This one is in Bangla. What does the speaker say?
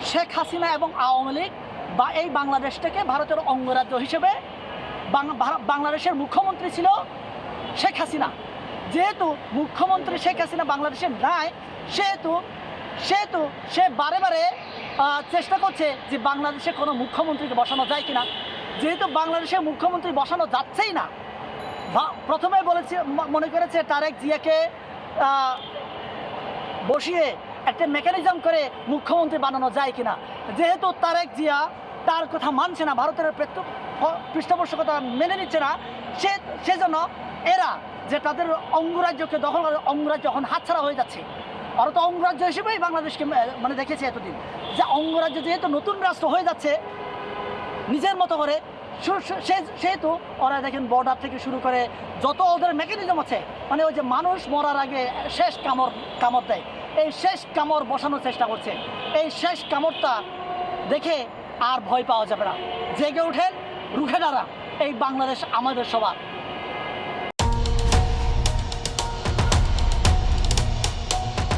শেখ হাসিনা এবং আওয়ামী লীগ বা এই বাংলাদেশটাকে ভারতের অঙ্গরাজ্য হিসেবে বাংলাদেশের মুখ্যমন্ত্রী ছিল শেখ হাসিনা। যেহেতু মুখ্যমন্ত্রী শেখ হাসিনা বাংলাদেশের নাই, সেহেতু সেহেতু সে বারে বারে চেষ্টা করছে যে বাংলাদেশে কোনো মুখ্যমন্ত্রীকে বসানো যায় কিনা। যেহেতু বাংলাদেশে মুখ্যমন্ত্রী বসানো যাচ্ছেই না, প্রথমে বলেছে মনে করেছে তারেক জিয়াকে বসিয়ে একটা মেকানিজম করে মুখ্যমন্ত্রী বানানো যায় কিনা। যেহেতু তারেক জিয়া তার কথা মানছে না, ভারতের পৃষ্ঠপোষকতা মেনে নিচ্ছে না, সেজন্য এরা যে তাদের অঙ্গরাজ্যকে দখল করে, অঙ্গরাজ্য এখন হাতছাড়া হয়ে যাচ্ছে। ওরা তো অঙ্গরাজ্য হিসেবেই বাংলাদেশকে মানে দেখেছে এতদিন, যে অঙ্গরাজ্য যেহেতু নতুন রাষ্ট্র হয়ে যাচ্ছে নিজের মতো করে, সেহেতু ওরা দেখেন বর্ডার থেকে শুরু করে যত ওদের মেকানিজম আছে, মানে ওই যে মানুষ মরার আগে শেষ কামড় দেয়, এই শেষ কামড় বসানোর চেষ্টা করছে। এই শেষ কামড়টা দেখে আর ভয় পাওয়া যাবে না। জেগে উঠেন, রুখে দাঁড়ান, এই বাংলাদেশ আমাদের সবার।